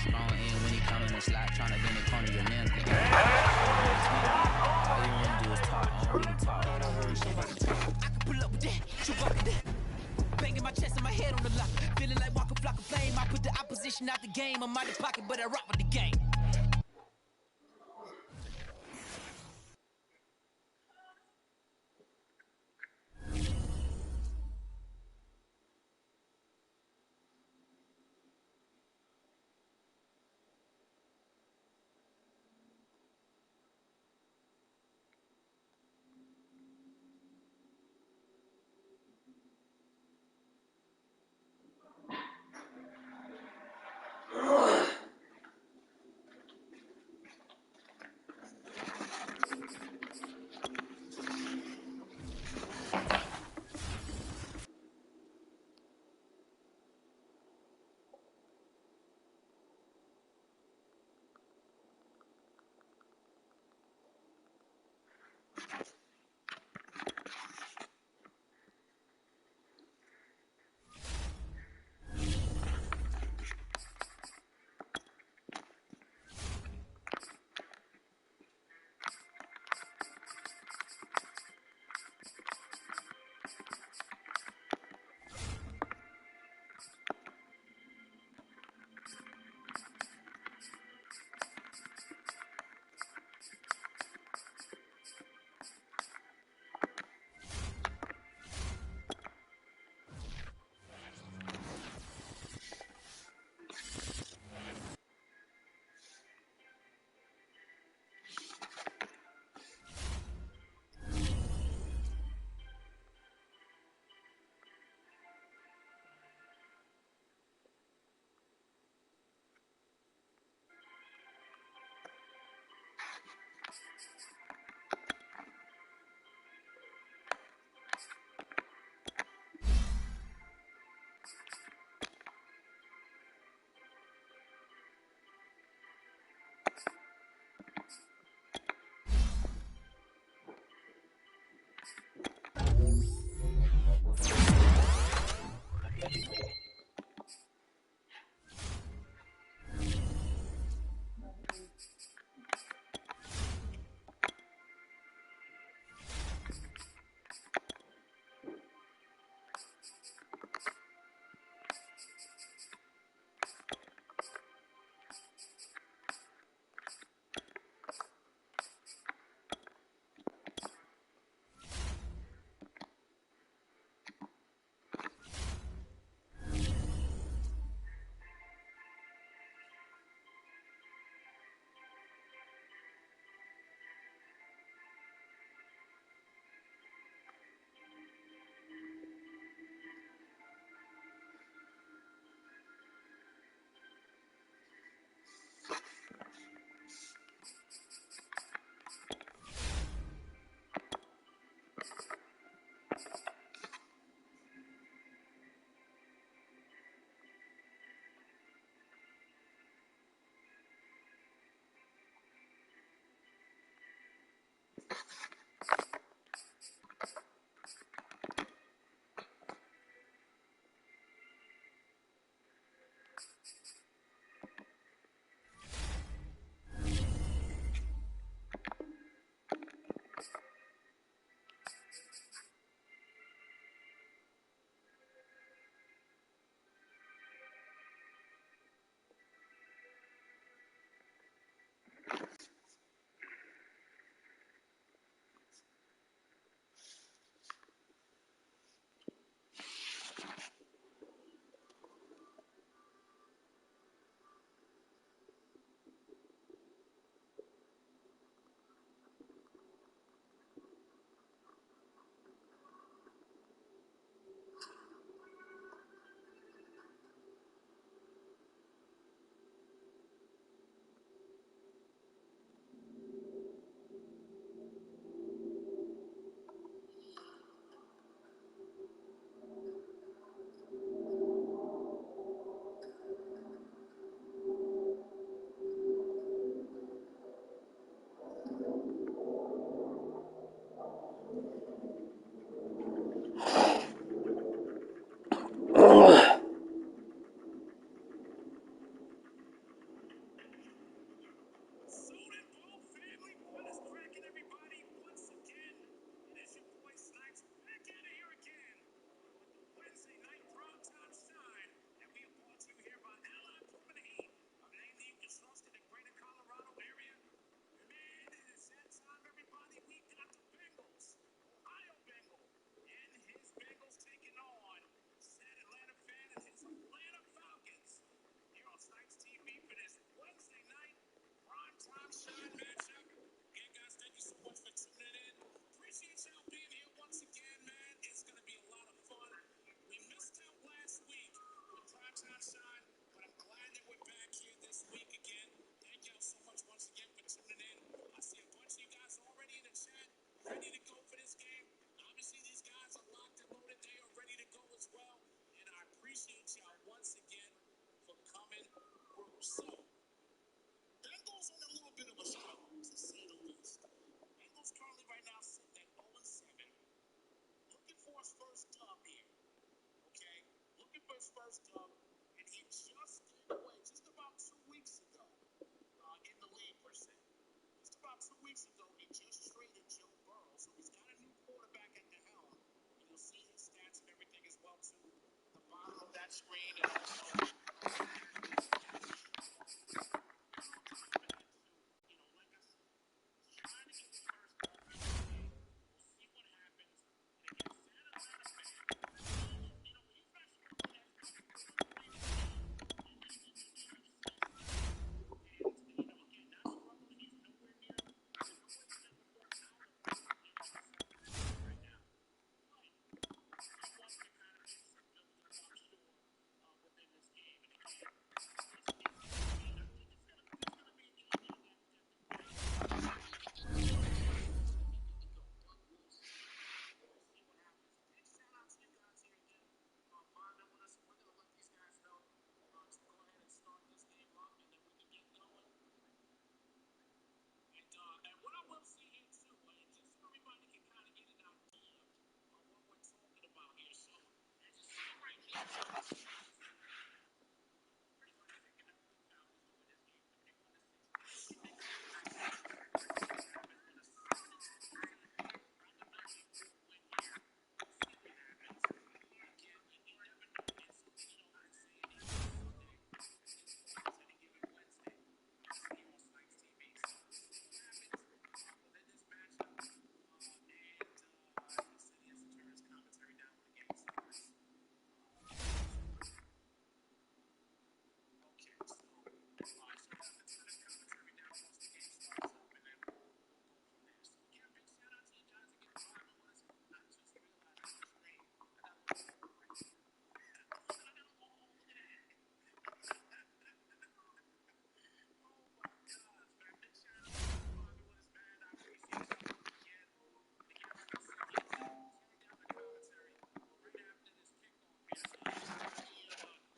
strong end when he come in the slot, tryna bend the corner, your man think. All you wanna do is talk, I don't even talk. I heard shit about the talk. I can pull up with that, shoot up with that. Banging my chest and my head on the lock. Feeling like walking flock of flame. I put the opposition out the game. I'm out of pocket, but I rock with the game.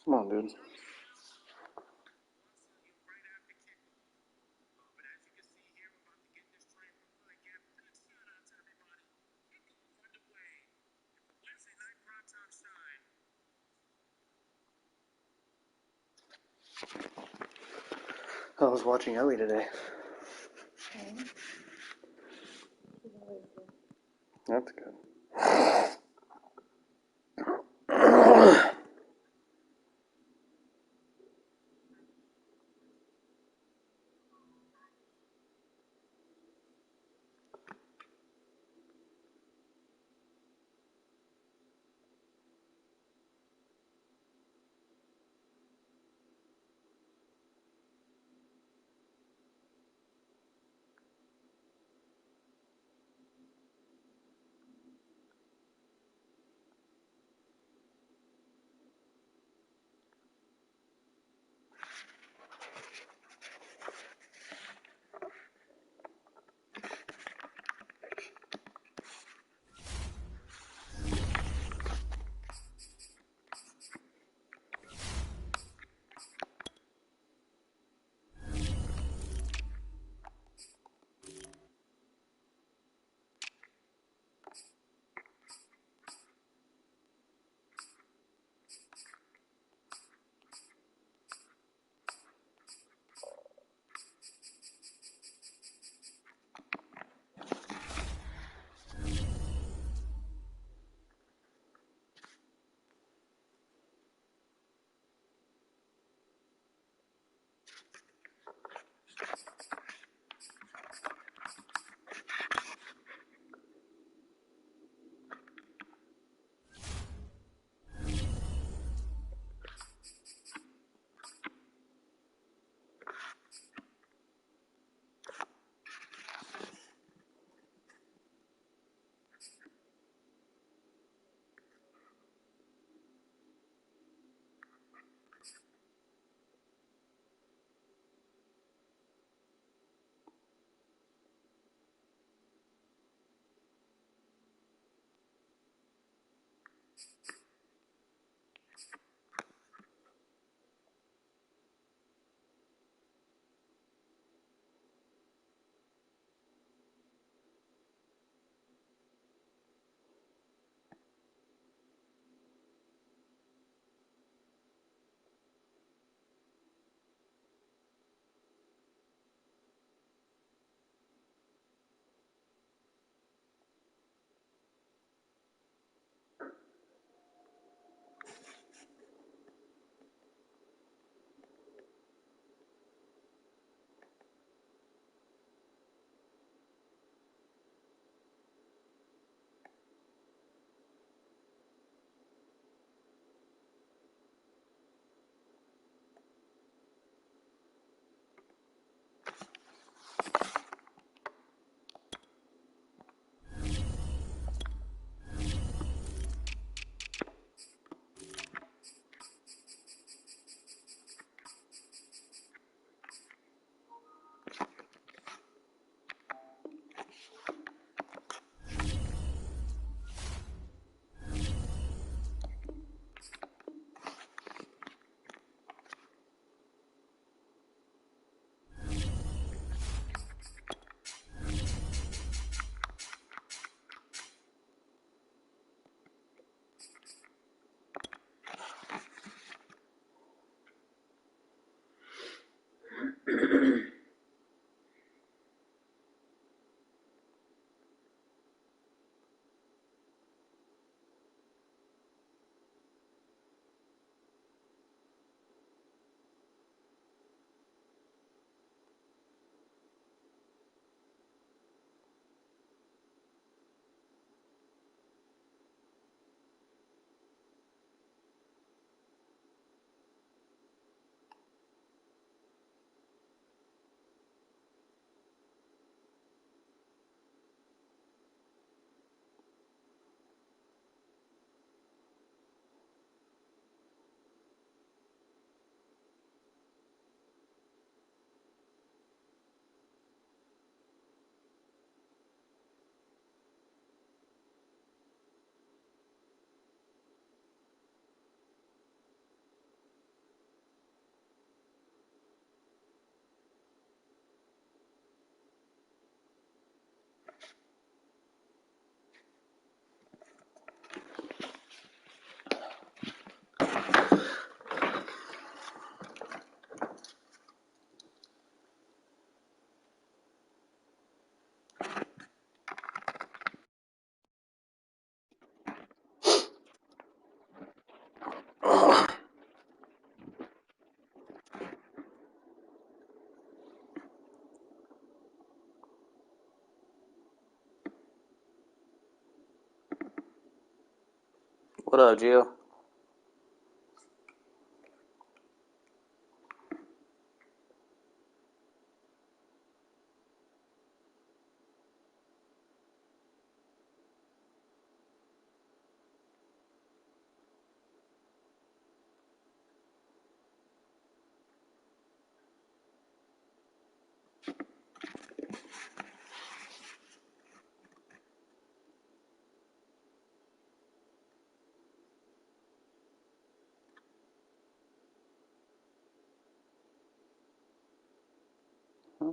Come on, dude. I was watching Ellie today. That's good. What up, Gio? Huh?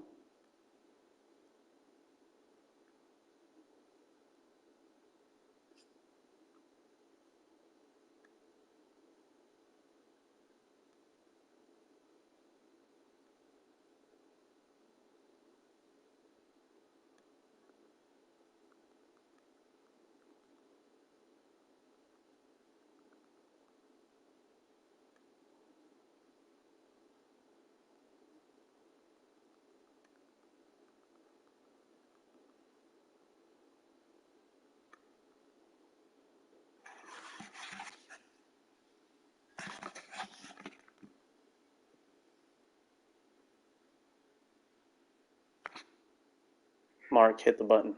Mark, hit the button.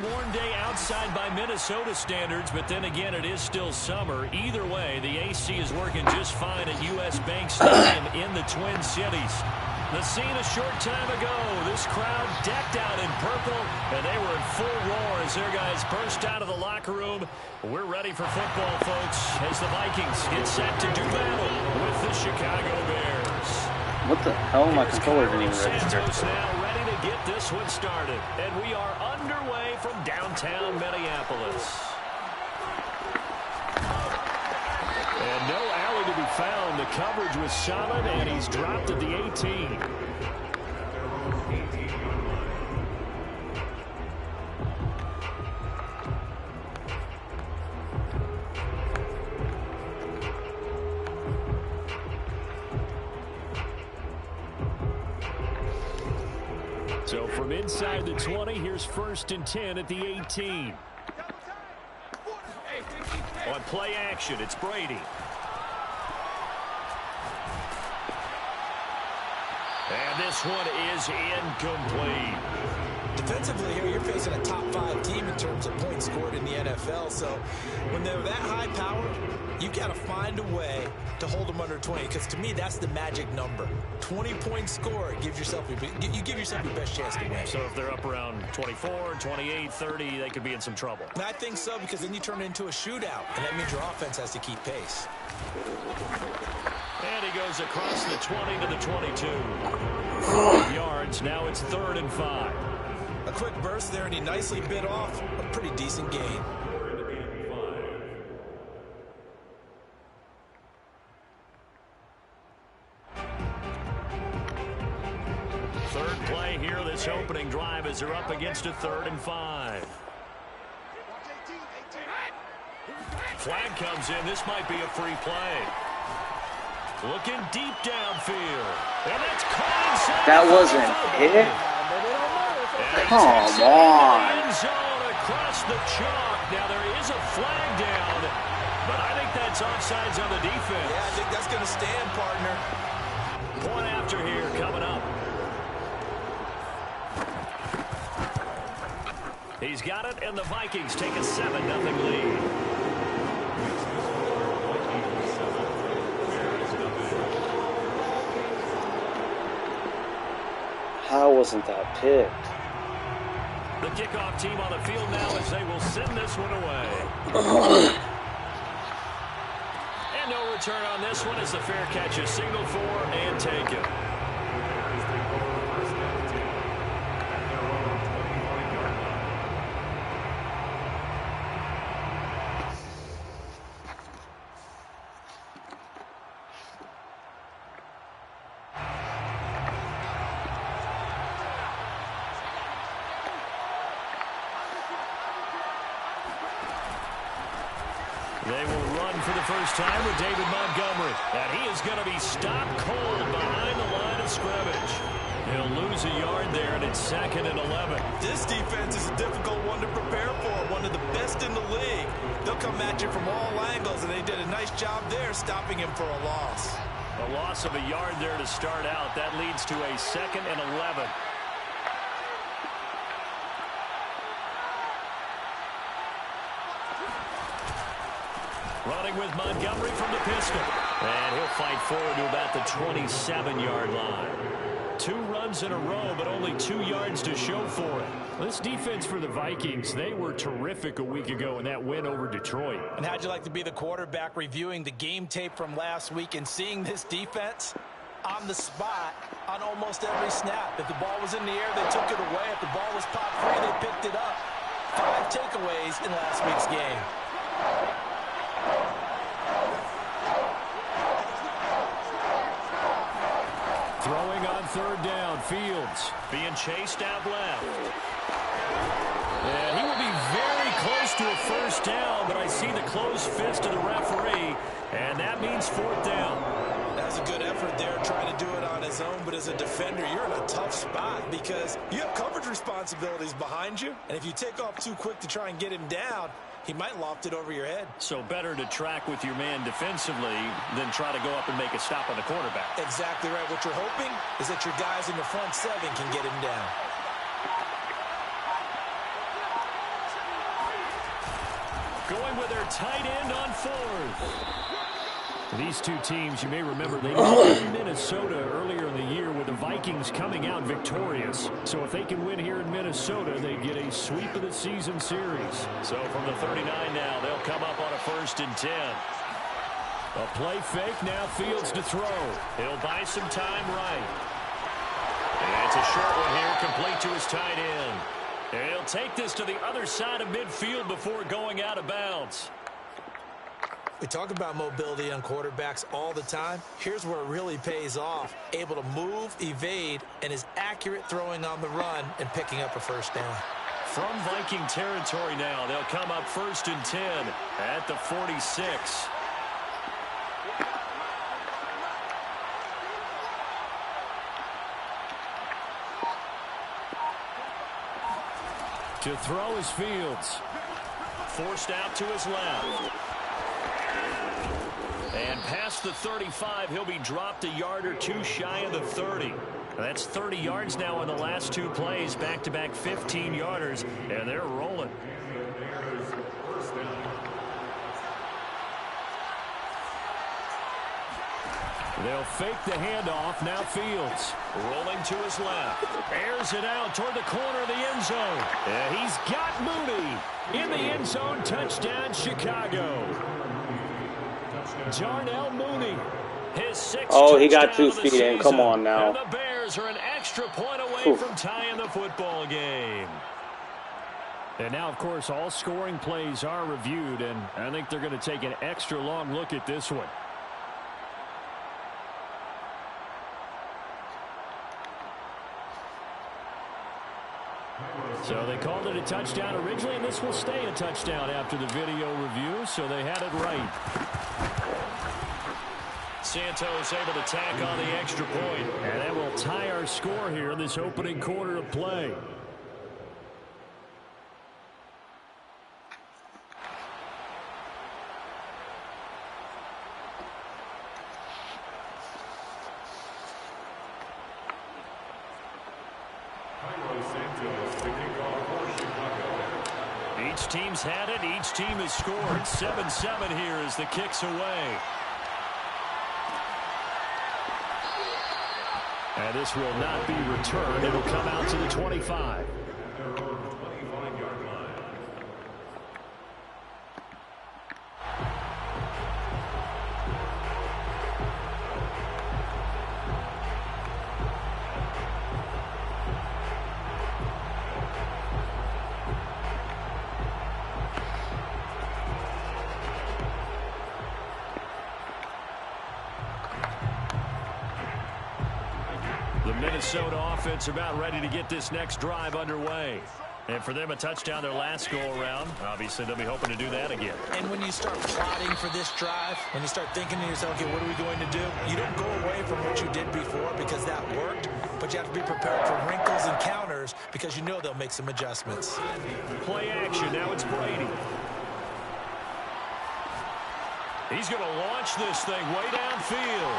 Warm day outside by Minnesota standards, but then again, it is still summer. Either way, the AC is working just fine at U.S. Bank Stadium in the Twin Cities. The scene a short time ago, this crowd decked out in purple, and they were in full roar as their guys burst out of the locker room. We're ready for football, folks, as the Vikings get set to do battle with the Chicago Bears. What the hell? My controller didn't even register. Now ready to get this one started, and we are underway from downtown Minneapolis. And no alley to be found. The coverage was solid, and he's dropped at the 18. So from inside the 20, here's 1st and 10 at the 18. On play action, it's Brady. And this one is incomplete. Defensively here, you're facing a top 5 team in terms of points scored in the NFL. So when they're that high powered, you got to find a way to hold them under 20. Because to me, that's the magic number. 20 points scored, you give yourself your best chance to win. So if they're up around 24, 28, 30, they could be in some trouble. And I think so, because then you turn it into a shootout, and that means your offense has to keep pace. And he goes across the 20 to the 22. 5 yards, now it's 3rd and 5. A quick burst there, and he nicely bit off a pretty decent gain. Third play here, this opening drive, as they're up against a 3rd and 5. Flag comes in. This might be a free play. Looking deep downfield. And that's caught inside. That wasn't it? Come on. End zone across the chalk. Now there is a flag down, but I think that's offsides on the defense. Yeah, I think that's going to stand, partner. Point after here coming up. He's got it, and the Vikings take a 7-0 lead. How wasn't that picked? The kickoff team on the field now as they will send this one away. And no return on this one as the fair catch is signaled for and taken. They will run for the first time with David Montgomery. And he is going to be stopped cold behind the line of scrimmage. He'll lose a yard there, and it's 2nd and 11. This defense is a difficult one to prepare for, one of the best in the league. They'll come at you from all angles, and they did a nice job there stopping him for a loss. A loss of a yard there to start out. That leads to a 2nd and 11. Running with Montgomery from the pistol. And he'll fight forward to about the 27-yard line. 2 runs in a row, but only 2 yards to show for it. This defense for the Vikings, they were terrific a week ago in that win over Detroit. And how'd you like to be the quarterback reviewing the game tape from last week and seeing this defense on the spot on almost every snap? If the ball was in the air, they took it away. If the ball was popped free, they picked it up. 5 takeaways in last week's game. Throwing on 3rd down, Fields. Being chased out left. And he will be very close to a first down, but I see the closed fist of the referee, and that means 4th down. That's a good effort there trying to do it on his own, but as a defender, you're in a tough spot because you have coverage responsibilities behind you, and if you take off too quick to try and get him down, he might loft it over your head. So better to track with your man defensively than try to go up and make a stop on the quarterback. Exactly right. What you're hoping is that your guys in the front 7 can get him down. Going with their tight end on 4th. These two teams, you may remember, they met in Minnesota earlier in the year with the Vikings coming out victorious. So if they can win here in Minnesota, they get a sweep of the season series. So from the 39 now, they'll come up on a 1st and 10. A play fake, now Fields to throw. He'll buy some time right. And it's a short one here, complete to his tight end. And he'll take this to the other side of midfield before going out of bounds. We talk about mobility on quarterbacks all the time. Here's where it really pays off. Able to move, evade, and is accurate throwing on the run and picking up a first down. From Viking territory now, they'll come up 1st and 10 at the 46. To throw is Fields. Forced out to his left. And past the 35, he'll be dropped a yard or 2 shy of the 30. That's 30 yards now in the last 2 plays, back-to-back 15-yarders, and they're rolling. They'll fake the handoff, now Fields. Rolling to his left. Airs it out toward the corner of the end zone. And he's got Mooney in the end zone. Touchdown, Chicago. Darnell Mooney. His 6th Oh, he got 2 touchdown of the feet in. Come season. on now. And the Bears are an extra point away from tying the football game. And now, of course, all scoring plays are reviewed, and I think they're going to take an extra long look at this one. So they called it a touchdown originally, and this will stay a touchdown after the video review, so they had it right. Santos able to tack on the extra point. And that will tie our score here in this opening quarter of play. Each team's had it. Each team has scored. 7-7 here as the kick's away. And this will not be returned. It'll come out to the 25. The Minnesota offense about ready to get this next drive underway. And for them, a touchdown their last go-around. Obviously, they'll be hoping to do that again. And when you start plotting for this drive, when you start thinking to yourself, okay, what are we going to do? You don't go away from what you did before because that worked, but you have to be prepared for wrinkles and counters because you know they'll make some adjustments. Play action. Now it's Brady. He's going to launch this thing way downfield.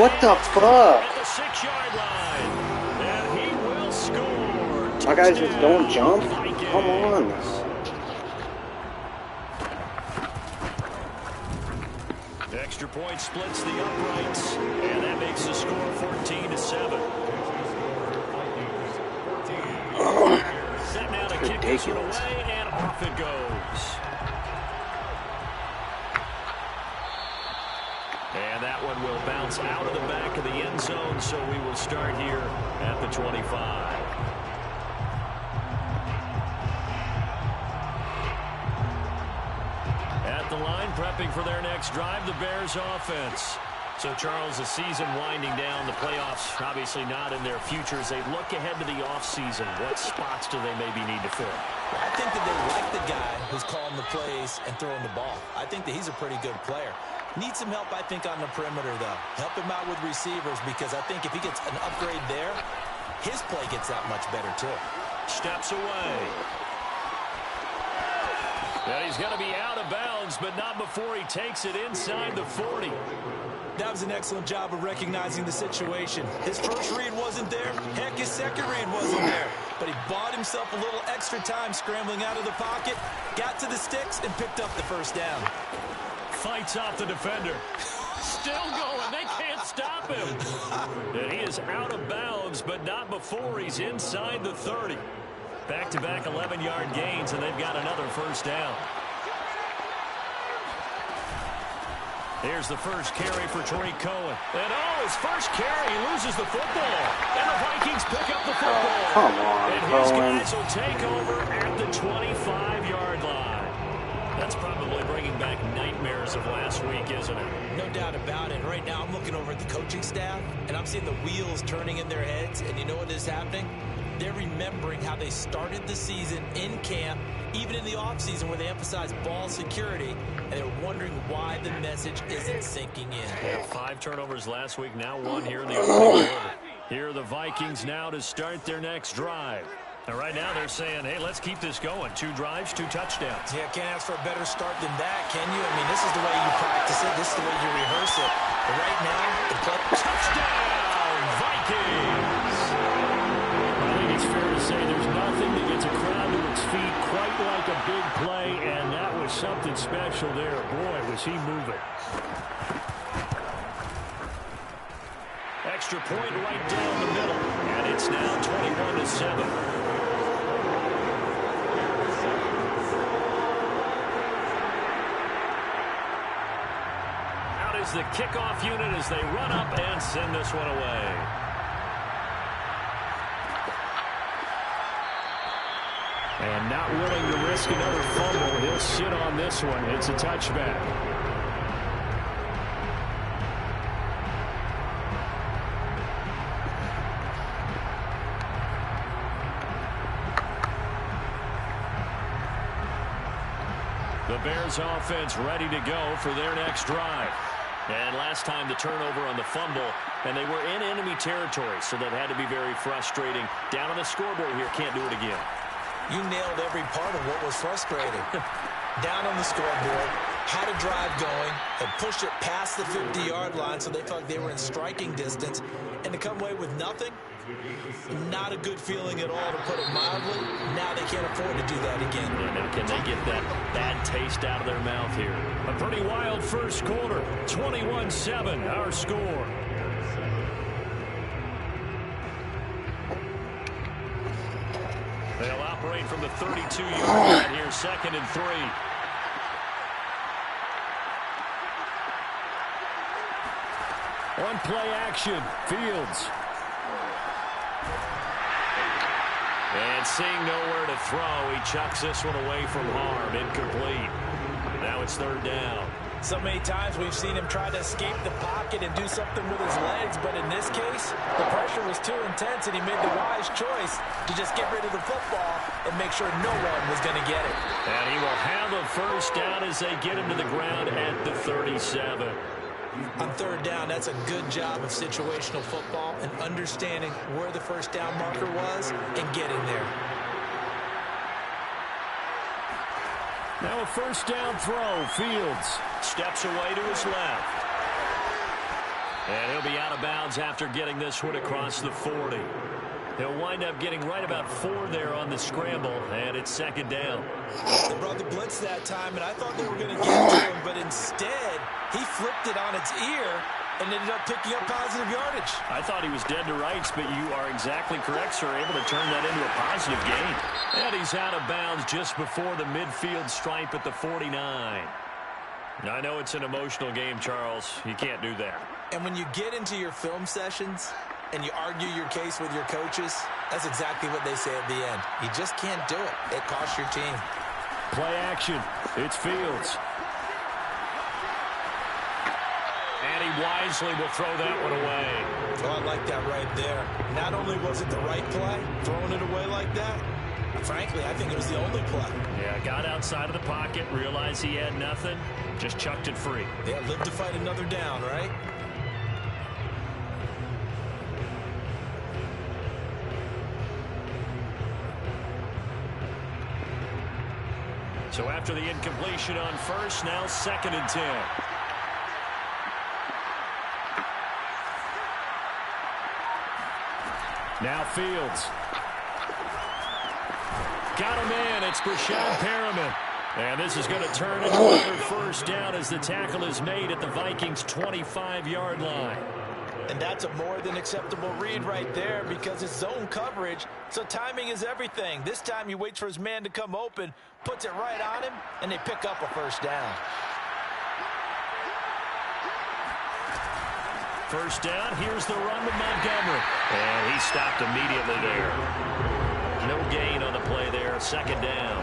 What the fuck? At the 6-yard line. And he will score. My guys just don't jump? Come on. Extra point splits the uprights. And that makes the score 14-7. Set now to kick this one away, and off it goes. And that one will bounce out of the back of the end zone, so we will start here at the 25. At the line, prepping for their next drive, the Bears offense. So, Charles, the season winding down, the playoffs obviously not in their future. As they look ahead to the offseason, what spots do they maybe need to fill? I think that they like the guy who's calling the plays and throwing the ball. I think that he's a pretty good player. Needs some help, I think, on the perimeter, though. Help him out with receivers because I think if he gets an upgrade there, his play gets that much better, too. Steps away. And he's going to be out of bounds, but not before he takes it inside the 40. That was an excellent job of recognizing the situation. His first read wasn't there. Heck, his second read wasn't there. But he bought himself a little extra time scrambling out of the pocket, got to the sticks, and picked up the first down. Fights off the defender. Still going. They can't stop him. And he is out of bounds, but not before he's inside the 30. Back-to-back 11-yard gains, and they've got another first down. Here's the first carry for Tariq Cohen. And, his first carry, he loses the football. And the Vikings pick up the football. Come on, and his guys will take over at the 25-yard line. That's probably bringing back nightmares of last week, isn't it? No doubt about it. Right now, I'm looking over at the coaching staff, and I'm seeing the wheels turning in their heads. And you know what is happening? They're remembering how they started the season in camp, even in the offseason where they emphasized ball security, and they're wondering why the message isn't sinking in. Yeah, 5 turnovers last week, now 1 here in the opening quarter. Here are the Vikings now to start their next drive. And right now they're saying, hey, let's keep this going. 2 drives, 2 touchdowns. Yeah, can't ask for a better start than that, can you? I mean, this is the way you practice it. This is the way you rehearse it. But right now, the play... Touchdown, Vikings! I think it's fair to say there's nothing that gets a crowd to its feet quite like a big play, and that was something special there. Boy, was he moving. Extra point right down the middle, and it's now 21-7. Is the kickoff unit as they run up and send this one away. And not willing to risk another fumble. He'll sit on this one. It's a touchback. The Bears offense ready to go for their next drive. And last time the turnover on the fumble, and they were in enemy territory, so that had to be very frustrating. Down on the scoreboard here, can't do it again. You nailed every part of what was frustrating. Down on the scoreboard, had a drive going, had pushed it past the 50-yard line, so they felt like they were in striking distance, and to come away with nothing, not a good feeling at all, to put it mildly. Now they can't afford to do that again. Yeah, now can they get that bad taste out of their mouth here? A pretty wild first quarter. 21-7, our score. They'll operate from the 32-yard line here, 2nd and 3. On play action, Fields. And seeing nowhere to throw, he chucks this one away from harm. Incomplete. Now it's 3rd down. So many times we've seen him try to escape the pocket and do something with his legs, but in this case, the pressure was too intense, and he made the wise choice to just get rid of the football and make sure no one was going to get it. And he will have a first down as they get him to the ground at the 37. On third down, that's a good job of situational football and understanding where the first down marker was and getting there. Now a first down throw. Fields Steps away to his left. And he'll be out of bounds after getting this one across the 40. He'll wind up getting right about 4 there on the scramble, and it's second down. They brought the blitz that time, and I thought they were going to get to him, but instead, he flipped it on its ear and ended up picking up positive yardage. I thought he was dead to rights, but you are exactly correct, sir. Able to turn that into a positive gain. And he's out of bounds just before the midfield stripe at the 49. I know it's an emotional game, Charles. You can't do that. And when you get into your film sessions and you argue your case with your coaches, that's exactly what they say at the end. You just can't do it. It costs your team. play action. It's Fields. And he wisely will throw that one away. Oh, I like that right there. Not only was it the right play, throwing it away like that, frankly, I think it was the only play. Yeah, got outside of the pocket, realized he had nothing, just chucked it free. Yeah, live to fight another down, right? So after the incompletion on first, now 2nd and 10. Now Fields. Got him in. It's Brashad Perriman. And this is going to turn into another first down as the tackle is made at the Vikings' 25-yard line. And that's a more than acceptable read right there because it's zone coverage, so timing is everything. This time he waits for his man to come open, puts it right on him, and they pick up a first down. First down, here's the run to Montgomery. And he stopped immediately there. No gain on the play there, 2nd down.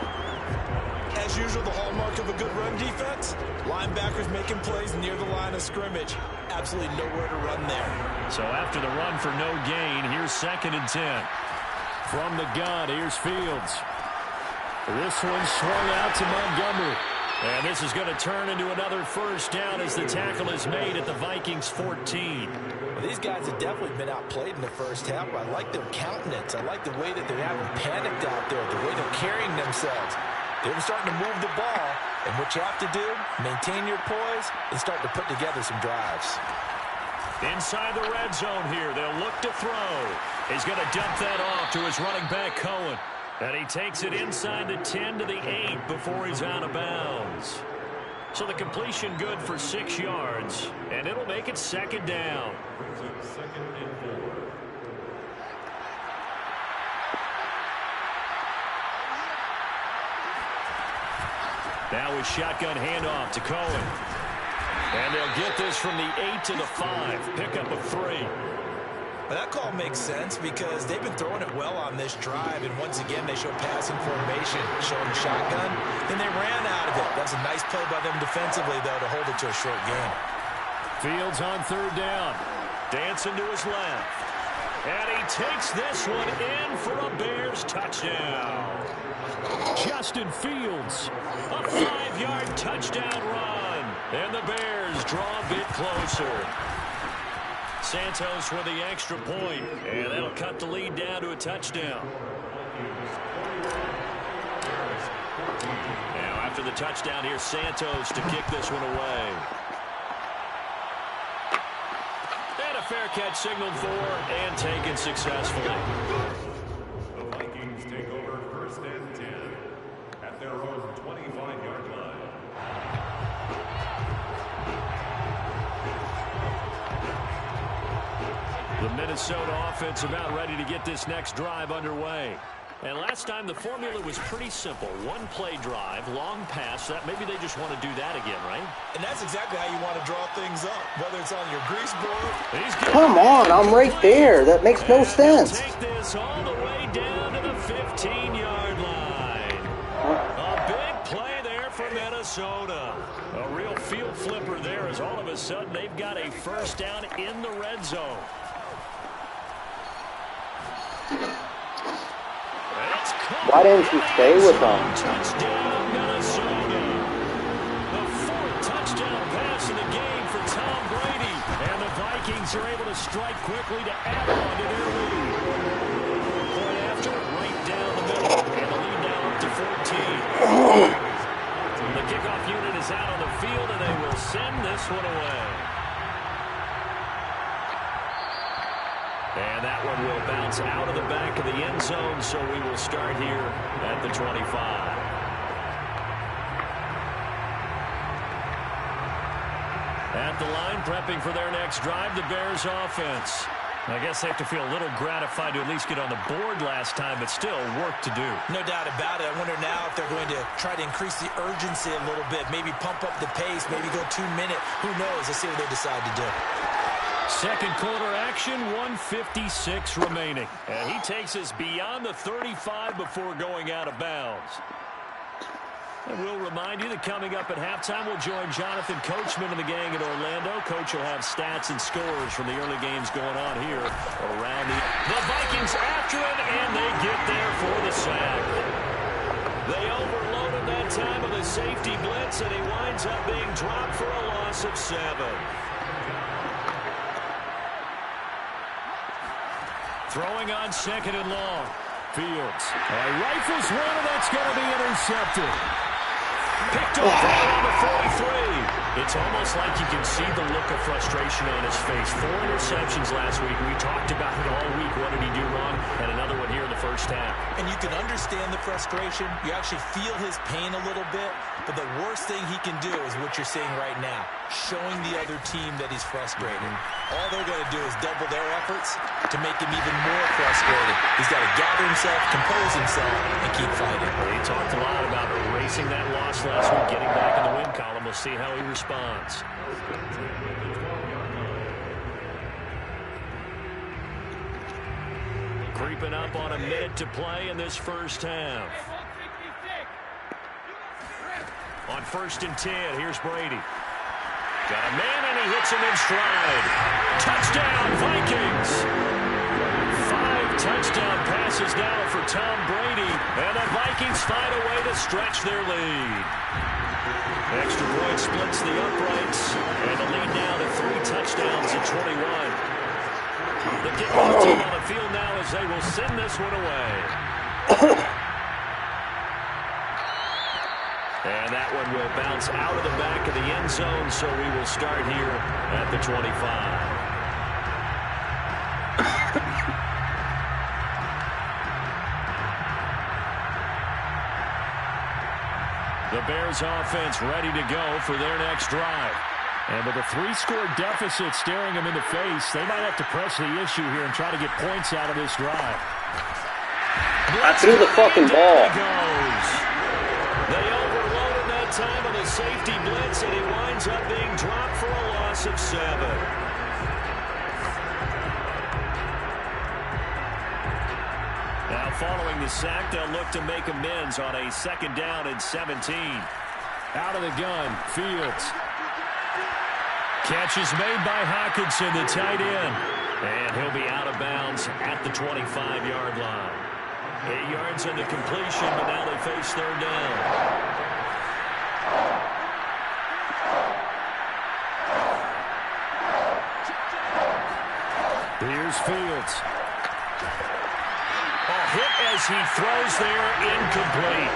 As usual, the hallmark of a good run defense, linebackers making plays near the line of scrimmage. Absolutely nowhere to run there. So after the run for no gain, here's 2nd and 10. From the gun, here's Fields. This one swung out to Montgomery. And this is going to turn into another first down as the tackle is made at the Vikings' 14. Well, these guys have definitely been outplayed in the first half. I like their countenance. I like the way that they haven't panicked out there, the way they're carrying themselves. They're starting to move the ball, and what you have to do, maintain your poise and start to put together some drives. Inside the red zone here, they'll look to throw. He's going to dump that off to his running back, Cohen. And he takes it inside the 10 to the 8 before he's out of bounds. So the completion good for 6 yards, and it'll make it 2nd down. Now with shotgun handoff to Cohen. And they'll get this from the 8 to the 5. Pickup of 3. But that call makes sense because they've been throwing it well on this drive, and once again they show passing formation, showing shotgun, then they ran out of it. That's a nice play by them defensively, though, to hold it to a short game. Fields on 3rd down. Dancing to his left. And he takes this one in for a Bears touchdown. Justin Fields. A 5-yard touchdown run. And the Bears draw a bit closer. Santos with the extra point, and that'll cut the lead down to a touchdown. Now after the touchdown, here's Santos to kick this one away. And a fair catch signaled for and taken successfully. The Vikings take over 1st and 10 at their own 25-yard line. The Minnesota offense about ready to get this next drive underway. And last time the formula was pretty simple. 1-play drive, long pass. That maybe they just want to do that again, right? And that's exactly how you want to draw things up, whether it's on your grease board. Come on, I'm right there. That makes no sense. Take this all the way down to the 15-yard line. A big play there for Minnesota. A real field flipper there as all of a sudden they've got a first down in the red zone. Why didn't you stay with them? Touchdown, Minnesota. The 4th touchdown pass of the game for Tom Brady. And the Vikings are able to strike quickly to add on to their lead. Point after, right down the middle. And the lead now up to 14. The kickoff unit is out on the field, and they will send this one away. And that one will bounce out of the back of the end zone, so we will start here at the 25. At the line, prepping for their next drive, the Bears offense. I guess they have to feel a little gratified to at least get on the board last time, but still work to do. No doubt about it. I wonder now if they're going to try to increase the urgency a little bit, maybe pump up the pace, maybe go 2-minute. Who knows? Let's see what they decide to do. Second quarter action, 1:56 remaining. And he takes us beyond the 35 before going out of bounds. And we'll remind you that coming up at halftime, we'll join Jonathan Coachman and the gang in Orlando. Coach will have stats and scores from the early games going on here around the Vikings after him, and they get there for the sack. They overloaded that time of the safety blitz, and he winds up being dropped for a loss of 7. Throwing on 2nd and long. Fields. Rifles one, and that's going to be intercepted. Picked off right on the 43. It's almost like you can see the look of frustration on his face. 4 interceptions last week. We talked about it all week. What did he do wrong? And another one here in the first half. And you can understand the frustration. You actually feel his pain a little bit. But the worst thing he can do is what you're seeing right now, showing the other team that he's frustrated. All they're going to do is double their efforts to make him even more frustrated. He's got to gather himself, compose himself, and keep fighting. Well, he talked a lot about erasing that loss last week, getting back in the win column. We'll see how he responds. Creeping up on a minute to play in this first half. On 1st and 10, here's Brady. Got a man, and he hits him in stride. Touchdown, Vikings! 5 touchdown passes now for Tom Brady, and the Vikings find a way to stretch their lead. Extra point splits the uprights, and the lead now to 3 touchdowns at 21. The kickoff team on the field now as they will send this one away. And that one will bounce out of the back of the end zone, so we will start here at the 25. The Bears offense ready to go for their next drive. And with a 3-score deficit staring them in the face, they might have to press the issue here and try to get points out of this drive. I threw the fucking ball. They overloaded that time of the safety blitz, and he winds up being dropped for a loss of 7. Now following the sack, they'll look to make amends on a 2nd down and 17. Out of the gun, Fields. Catch is made by Hockenson, the tight end. And he'll be out of bounds at the 25-yard line. 8 yards into completion, but now they face 3rd down. Here's Fields. Hit as he throws there, incomplete.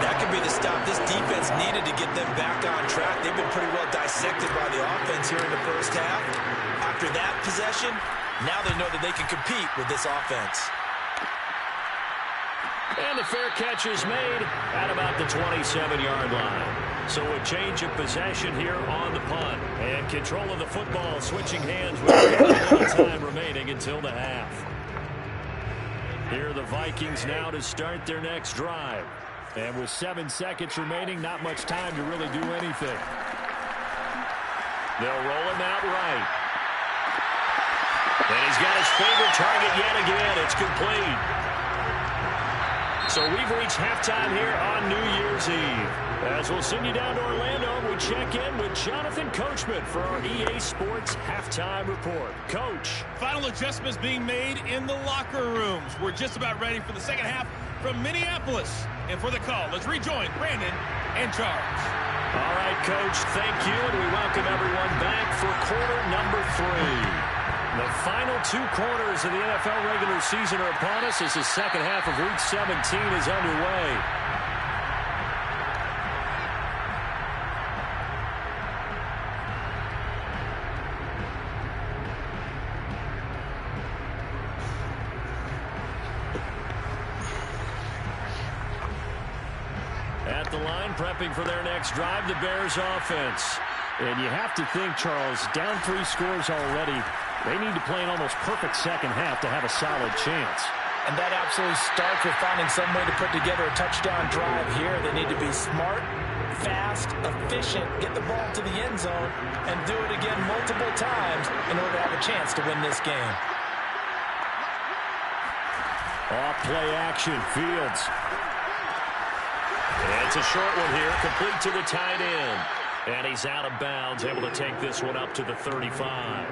That could be the stop this defense needed to get them back on track. They've been pretty well dissected by the offense here in the first half. After that possession, now they know that they can compete with this offense. And the fair catch is made at about the 27-yard line. So a change of possession here on the punt. And control of the football switching hands with a little time remaining until the half. Here are the Vikings now to start their next drive. And with 7 seconds remaining, not much time to really do anything. They'll roll him out right. And he's got his favorite target yet again. It's complete. So we've reached halftime here on New Year's Eve. As we'll send you down to Orlando, we check in with Jonathan Coachman for our EA Sports Halftime Report. Coach. Final adjustments being made in the locker rooms. We're just about ready for the second half from Minneapolis. And for the call, let's rejoin Brandon and Charles. All right, Coach, thank you, and we welcome everyone back for quarter number 3. The final 2 quarters of the NFL regular season are upon us as the second half of Week 17 is underway. At the line, prepping for their next drive, the Bears offense. And you have to think, Charles, down 3 scores already. They need to play an almost perfect second half to have a solid chance. And that absolutely starts with finding some way to put together a touchdown drive here. They need to be smart, fast, efficient, get the ball to the end zone, and do it again multiple times in order to have a chance to win this game. Off play action, Fields. And it's a short one here, complete to the tight end. And he's out of bounds, able to take this one up to the 35.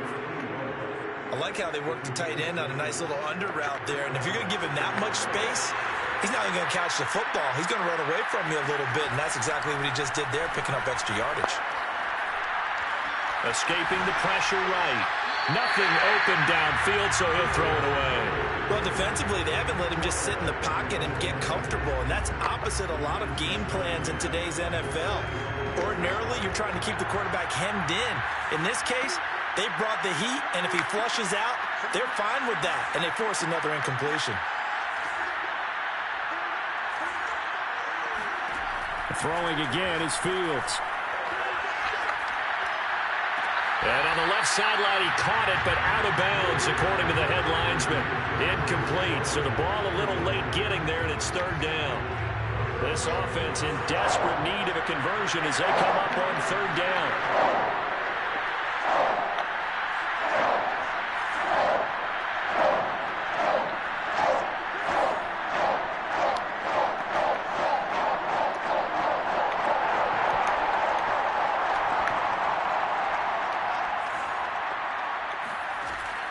I like how they work the tight end on a nice little under route there. And if you're going to give him that much space, he's not even going to catch the football. He's going to run away from you a little bit, and that's exactly what he just did there, picking up extra yardage. Escaping the pressure right. Nothing open downfield, so he'll throw it away. Well, defensively, they haven't let him just sit in the pocket and get comfortable, and that's opposite a lot of game plans in today's NFL. Ordinarily, you're trying to keep the quarterback hemmed in. In this case, they brought the heat, and if he flushes out, they're fine with that, and they force another incompletion. Throwing again is Fields. And on the left sideline, he caught it, but out of bounds, according to the head linesman. Incomplete, so the ball a little late getting there, and it's 3rd down. This offense in desperate need of a conversion as they come up on 3rd down.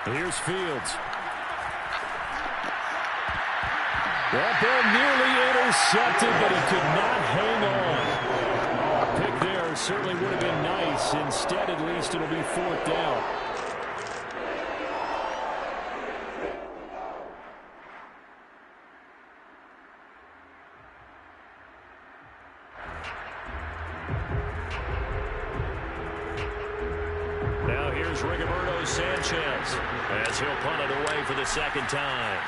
Here's Fields. That ball nearly intercepted, but he could not hang on. Pick there certainly would have been nice. Instead, at least, it'll be 4th down. Now here's Rigoberto Sanchez as he'll punt it away for the 2nd time.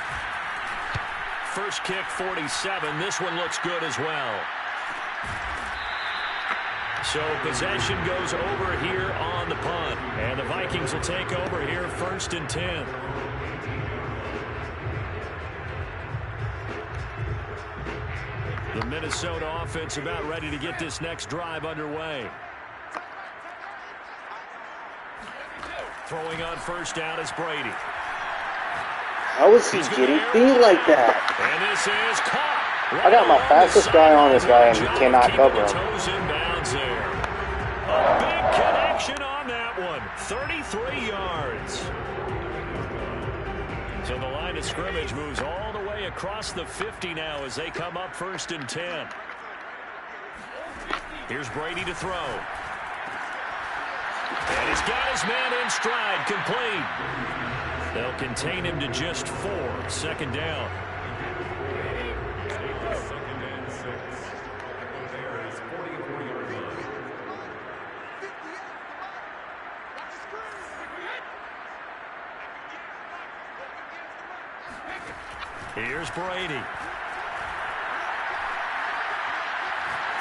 First kick, 47. This one looks good as well. So possession goes over here on the punt. And the Vikings will take over here 1st and 10. The Minnesota offense about ready to get this next drive underway. Throwing on 1st down is Brady. How is he getting feet like that? And this is caught. Right, I got my fastest guy on this guy, and he cannot cover him. Toes inbounds there. A big connection on that one. 33 yards. So the line of scrimmage moves all the way across the 50 now as they come up 1st and 10. Here's Brady to throw. And he's got his man in stride, complete. They'll contain him to just 4. 2nd down. 2nd and 6. The Bears 44-yard line. Here's Brady.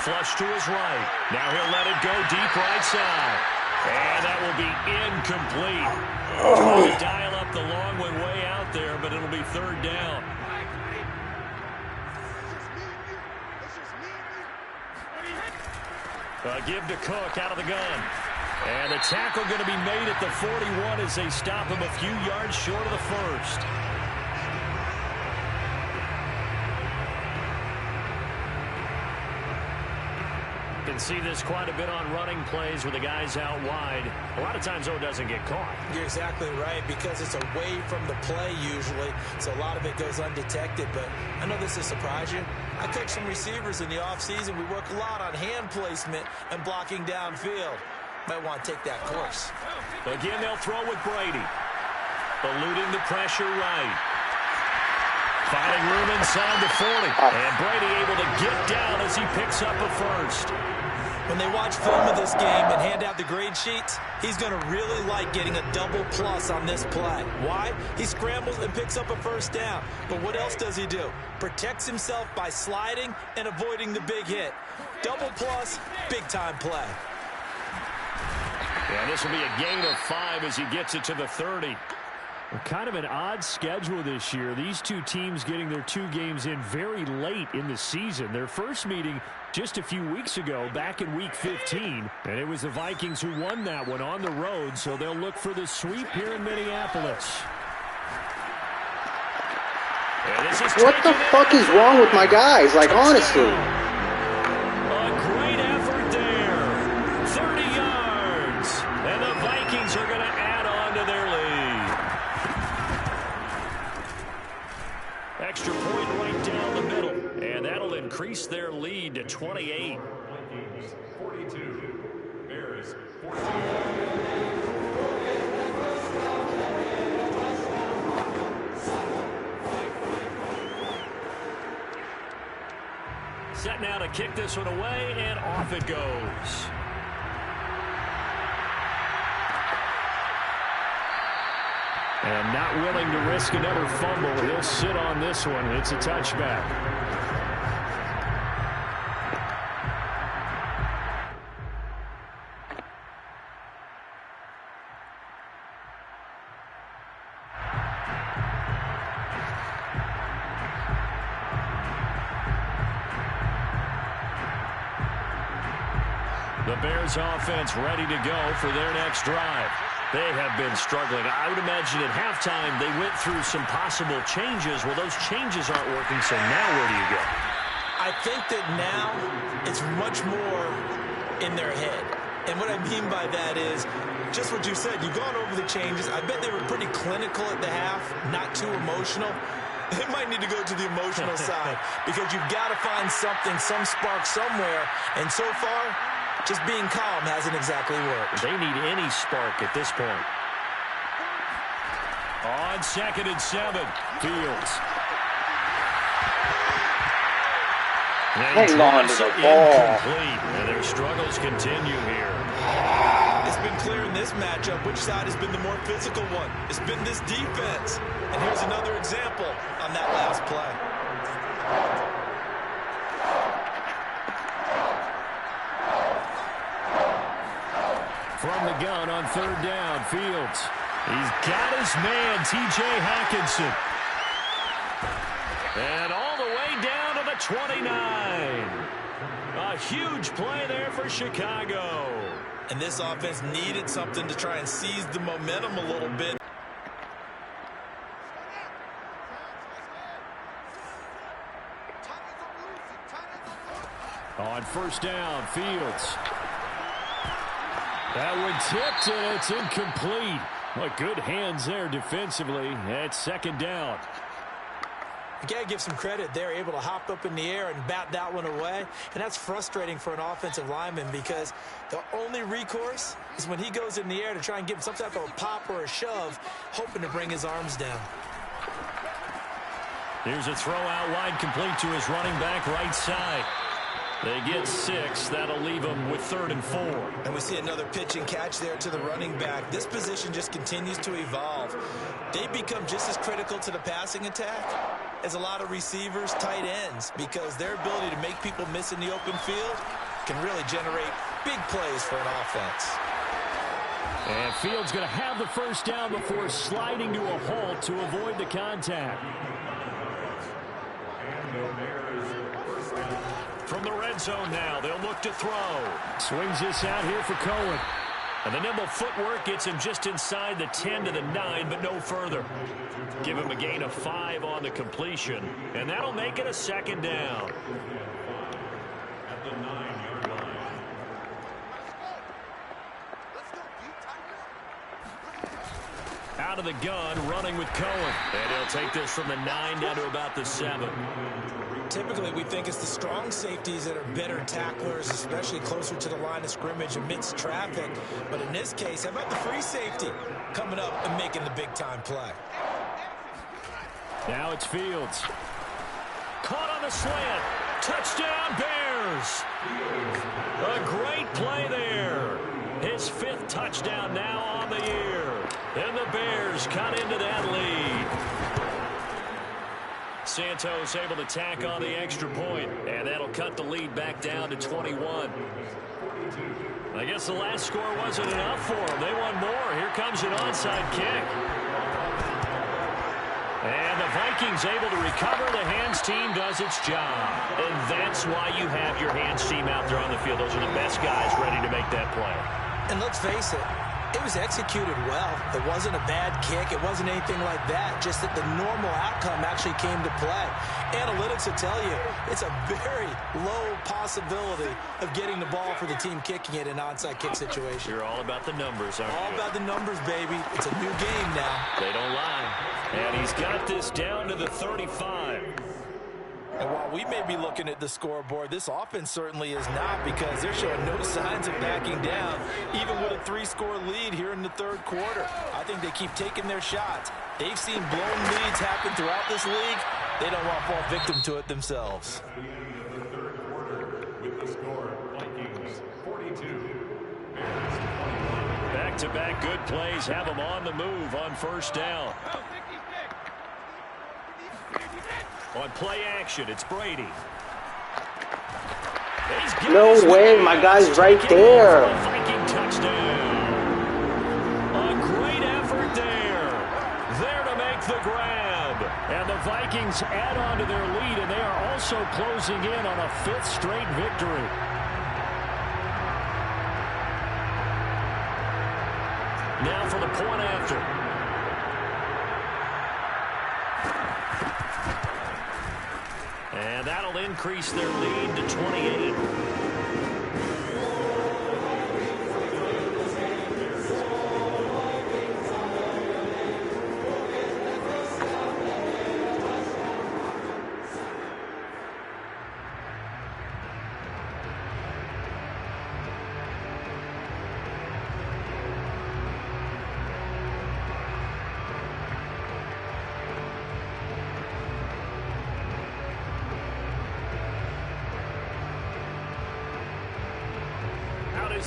Flush to his right. Now he'll let it go deep right side. And that will be incomplete. Trying to dial up the long one way out there, but it'll be 3rd down. Give to Cook out of the gun. And the tackle going to be made at the 41 as they stop him a few yards short of the 1st. can see this quite a bit on running plays with the guys out wide. A lot of times, though, it doesn't get caught. You're exactly right, because it's away from the play usually, so a lot of it goes undetected. But I know this will surprise you. I coach some receivers in the offseason. We work a lot on hand placement and blocking downfield. Might want to take that course. Again, they'll throw with Brady. Eluding the pressure right. Finding room inside the 40. And Brady able to get down as he picks up a first. When they watch film of this game and hand out the grade sheets, he's going to really like getting a double plus on this play. Why? He scrambles and picks up a first down. But what else does he do? Protects himself by sliding and avoiding the big hit. Double plus, big-time play. Yeah, this will be a gain of 5 as he gets it to the 30. Kind of an odd schedule this year. These two teams getting their 2 games in very late in the season. Their first meeting just a few weeks ago, back in Week 15. And it was the Vikings who won that one on the road, so they'll look for the sweep here in Minneapolis. What the fuck is wrong with my guys? Like, honestly. A great effort there. 30 yards. And the Vikings are going to add on to their lead. Extra point right down the middle. And that'll increase their lead to 28. Vikings 42, Bears 14. Set now to kick this one away, and off it goes. And not willing to risk another fumble. He'll sit on this one. It's a touchback. The Bears offense ready to go for their next drive. They have been struggling. I would imagine at halftime they went through some possible changes. Well, those changes aren't working, so now where do you go? I think that now it's much more in their head. And what I mean by that is just what you said. You've gone over the changes. I bet they were pretty clinical at the half, not too emotional. They might need to go to the emotional side because you've got to find something, some spark somewhere. And so far, just being calm hasn't exactly worked. They need any spark at this point. On 2nd and 7, Fields. Hang on to the ball. And their struggles continue here. It's been clear in this matchup which side has been the more physical one. It's been this defense. And here's another example on that last play. From the gun on 3rd down, Fields. He's got his man, T.J. Hawkinson. And all the way down to the 29. A huge play there for Chicago. And this offense needed something to try and seize the momentum a little bit. On 1st down, Fields. That one tipped, and it's incomplete. Well, good hands there defensively. It's 2nd down. You got to give some credit. They're able to hop up in the air and bat that one away. And that's frustrating for an offensive lineman because the only recourse is when he goes in the air to try and give him some type of a pop or a shove, hoping to bring his arms down. Here's a throw out wide, complete to his running back right side. They get 6. That'll leave them with 3rd and 4. And we see another pitch and catch there to the running back. This position just continues to evolve. They become just as critical to the passing attack as a lot of receivers, tight ends, because their ability to make people miss in the open field can really generate big plays for an offense. And Fields going to have the 1st down before sliding to a halt to avoid the contact. From the red zone now, they'll look to throw. Swings this out here for Cohen. And the nimble footwork gets him just inside the 10 to the 9, but no further. Give him a gain of 5 on the completion, and that'll make it a 2nd down. At the 9-yard line, out of the gun, running with Cohen. And he'll take this from the 9 down to about the 7. Typically, we think it's the strong safeties that are better tacklers, especially closer to the line of scrimmage amidst traffic. But in this case, how about the free safety coming up and making the big-time play? Now it's Fields. Caught on the slant. Touchdown, Bears. A great play there. His 5th touchdown now on the year. And the Bears cut into that lead. Santos able to tack on the extra point, and that'll cut the lead back down to 21. I guess the last score wasn't enough for them. They want more. Here comes an onside kick. And the Vikings able to recover. The hands team does its job. And that's why you have your hands team out there on the field. Those are the best guys ready to make that play. And let's face it, it was executed well. It wasn't a bad kick. It wasn't anything like that. Just that the normal outcome actually came to play. Analytics will tell you it's a very low possibility of getting the ball for the team kicking it in an onside kick situation. You're all about the numbers, aren't you? All about the numbers, baby. It's a new game now. They don't lie. And he's got this down to the 35. And while we may be looking at the scoreboard, this offense certainly is not, because they're showing no signs of backing down, even with a 3-score lead here in the 3rd quarter. I think they keep taking their shots. They've seen blown leads happen throughout this league. They don't want to fall victim to it themselves. The 3rd quarter with the score, Vikings 42, Bears 21. Back-to-back good plays have them on the move on 1st down. On play action, it's Brady. No way, my guy's right there. Viking touchdown. A great effort there. There to make the grab. And the Vikings add on to their lead, and they are also closing in on a 5th straight victory. Now for the point after. And that'll increase their lead to 28.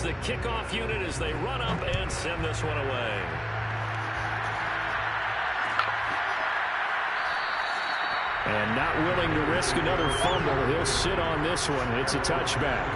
The kickoff unit as they run up and send this one away. And not willing to risk another fumble, he'll sit on this one. It's a touchback.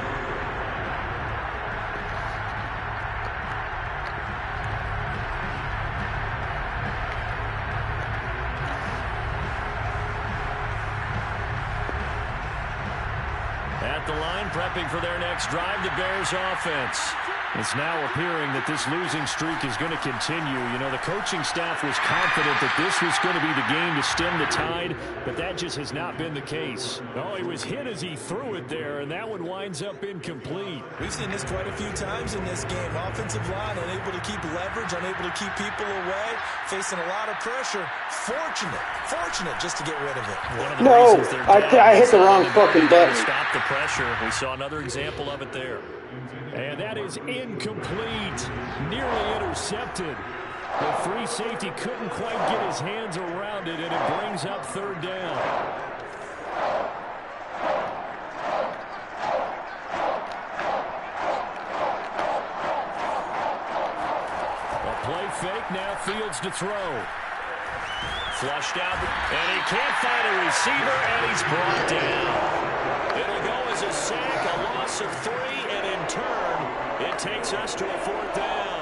Prepping for their next drive, the Bears offense. It's now appearing that this losing streak is going to continue. You know, the coaching staff was confident that this was going to be the game to stem the tide, but that just has not been the case. Oh, he was hit as he threw it there, and that one winds up incomplete. We've seen this quite a few times in this game. Offensive line unable to keep leverage, unable to keep people away, facing a lot of pressure. Fortunate just to get rid of it. No, I hit the wrong fucking button. Stop the pressure. We saw another example of it there. And that is incomplete. Nearly intercepted. The free safety couldn't quite get his hands around it, and it brings up 3rd down. A play fake, now Fields to throw. Flushed out, and he can't find a receiver, and he's brought down. It'll go as a sack, a loss of 3, and in turn, it takes us to a 4th down.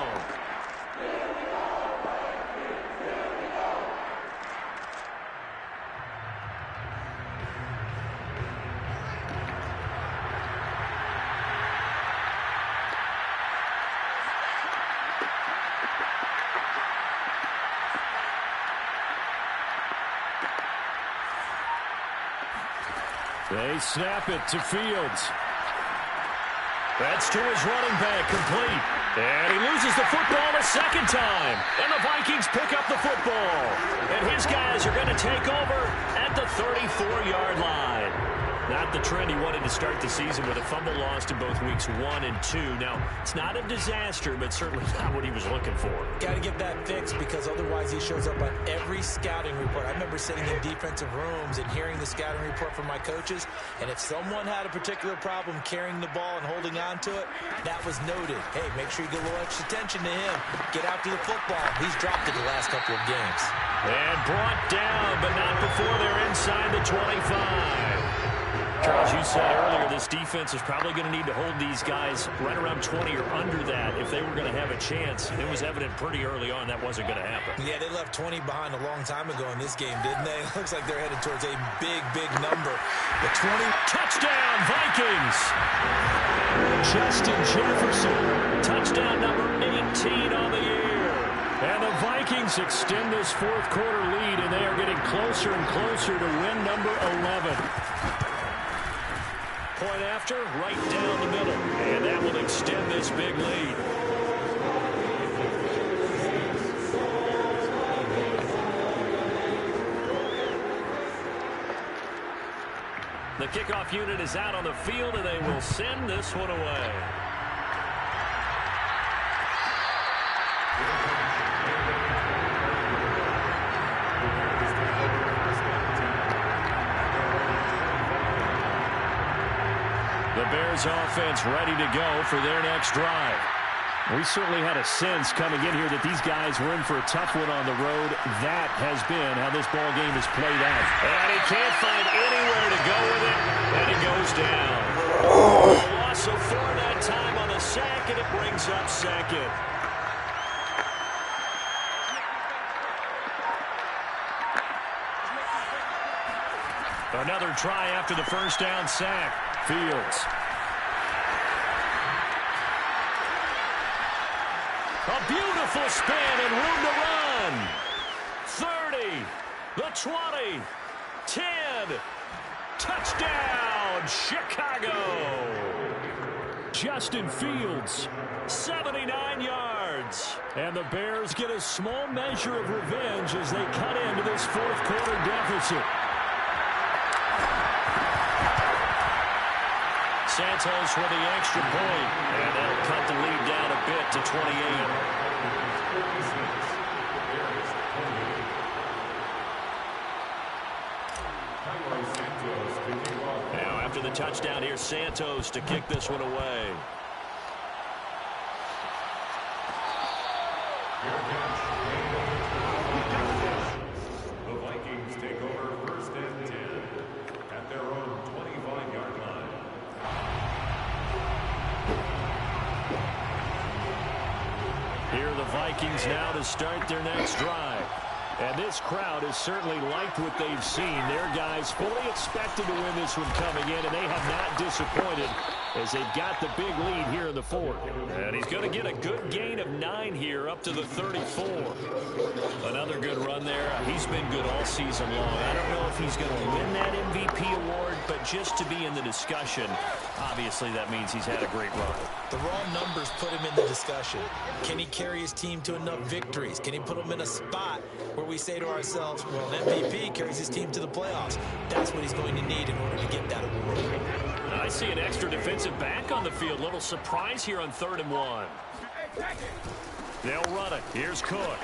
They snap it to Fields. That's to his running back, complete. And he loses the football a second time. And the Vikings pick up the football. And his guys are going to take over at the 34-yard line. Not the trend he wanted to start the season with a fumble lost in both weeks 1 and 2. Now, it's not a disaster, but certainly not what he was looking for. Got to get that fixed because otherwise he shows up on every scouting report. I remember sitting in defensive rooms and hearing the scouting report from my coaches, and if someone had a particular problem carrying the ball and holding on to it, that was noted. Hey, make sure you get a little extra attention to him. Get out to the football. He's dropped it the last couple of games. And brought down, but not before they're inside the 25. Charles, you said earlier this defense is probably going to need to hold these guys right around 20 or under that if they were going to have a chance. It was evident pretty early on that wasn't going to happen. Yeah, they left 20 behind a long time ago in this game, didn't they? It looks like they're headed towards a big, big number. The 20. Touchdown, Vikings! Justin Jefferson. Touchdown number 18 on the year. And the Vikings extend this fourth quarter lead, and they are getting closer and closer to win number 11. Point after, right down the middle. And that will extend this big lead. The kickoff unit is out on the field, and they will send this one away. The Bears offense ready to go for their next drive. We certainly had a sense coming in here that these guys were in for a tough one on the road. That has been how this ball game has played out. And he can't find anywhere to go with it, and he goes down. A loss of 4 that time on the sack, and it brings up second. Another try after the first down sack. Fields. A beautiful spin and room to run. 30, the 20, 10. Touchdown, Chicago. Justin Fields, 79 yards. And the Bears get a small measure of revenge as they cut into this fourth quarter deficit. Santos with the extra point, and that'll cut the lead down a bit to 28. Now after the touchdown, here's Santos to kick this one away. The Vikings take over first and 10 at their own 25-yard line. Here are the Vikings now to start their next drive. And this crowd has certainly liked what they've seen. Their guys fully expected to win this one coming in, and they have not disappointed as they've got the big lead here in the fourth. And he's going to get a good gain of 9 here up to the 34. Another good run there. He's been good all season long. I don't know if he's going to win that MVP award, but just to be in the discussion, obviously that means he's had a great run. The raw numbers put him in the discussion. Can he carry his team to enough victories? Can he put them in a spot where we say to ourselves, well, an MVP carries his team to the playoffs. That's what he's going to need in order to get that award. I see an extra defensive back on the field. Little surprise here on 3rd and 1. They'll run it. Here's Cook.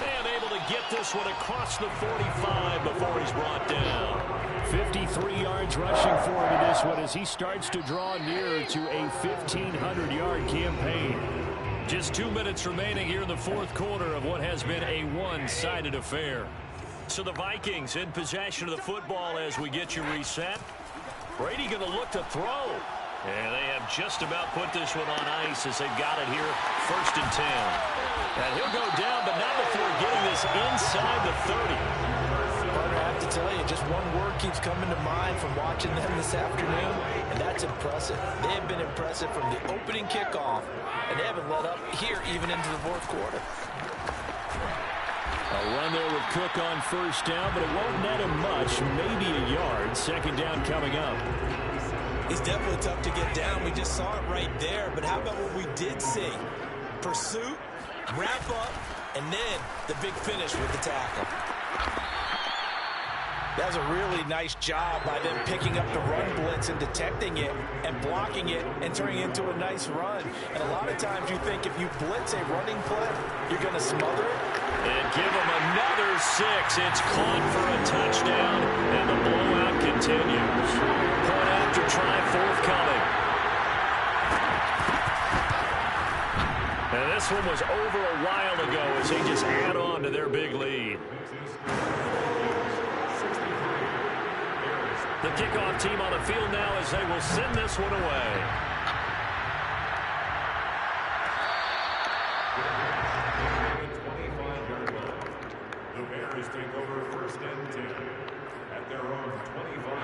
And able to get this one across the 45 before he's brought down. 53 yards rushing for him in this one as he starts to draw nearer to a 1,500-yard campaign. Just 2 minutes remaining here in the fourth quarter of what has been a one-sided affair. So the Vikings in possession of the football as we get you reset. Brady going to look to throw. And they have just about put this one on ice as they've got it here, 1st and 10. And he'll go down, but not before getting this inside the 30. Partner, I have to tell you, just one word keeps coming to mind from watching them this afternoon, and that's impressive. They have been impressive from the opening kickoff, and they haven't let up here even into the fourth quarter. A run there with Cook on 1st down, but it won't net him much, maybe a yard. 2nd down coming up. He's definitely tough to get down. We just saw it right there. But how about what we did see? Pursuit, wrap up, and then the big finish with the tackle. That was a really nice job by them picking up the run blitz and detecting it and blocking it and turning it into a nice run. And a lot of times you think if you blitz a running play, you're going to smother it. And give them another 6. It's caught for a touchdown, and the blowout continues. Point after try forthcoming. And this one was over a while ago as they just add on to their big lead. The kickoff team on the field now as they will send this one away. The Bears take over first and 10 at their own 25.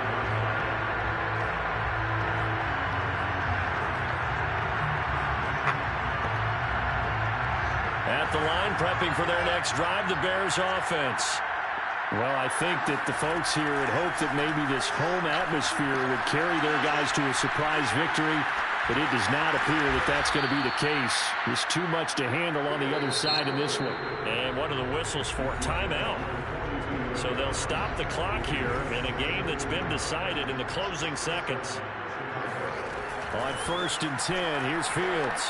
At the line, prepping for their next drive, the Bears offense. Well, I think that the folks here had hoped that maybe this home atmosphere would carry their guys to a surprise victory, but it does not appear that that's going to be the case. There's too much to handle on the other side in this one. And one of the whistles for timeout. So they'll stop the clock here in a game that's been decided in the closing seconds. On 1st and 10, here's Fields.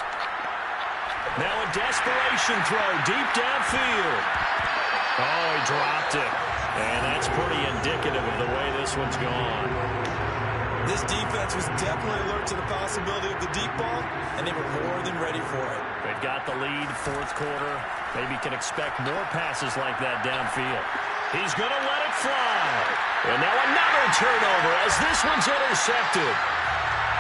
Now a desperation throw deep downfield. Oh, he dropped it. And that's pretty indicative of the way this one's gone. This defense was definitely alert to the possibility of the deep ball, and they were more than ready for it. They've got the lead, 4th quarter. Maybe can expect more passes like that downfield. He's going to let it fly. And now another turnover as this one's intercepted.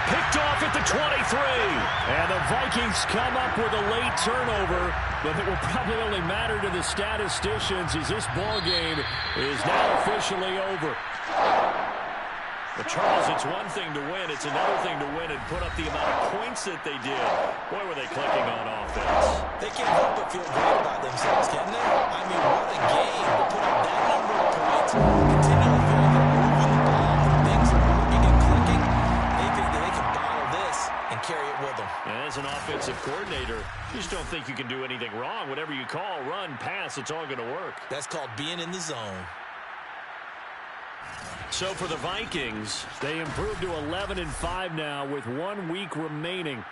Picked off at the 23. And the Vikings come up with a late turnover, but it will probably only matter to the statisticians as this ball game is now officially over. But Charles, it's one thing to win. It's another thing to win and put up the amount of points that they did. Boy, were they clicking on offense. They can't help but feel great about themselves, can they? I mean, what a game to put up that number of points, continue to feel they're moving the ball, things are working and clicking. They think that they can bottle this and carry it with them. And as an offensive coordinator, you just don't think you can do anything wrong. Whatever you call, run, pass, it's all going to work. That's called being in the zone. So for the Vikings, they improved to 11-5 now with 1 week remaining.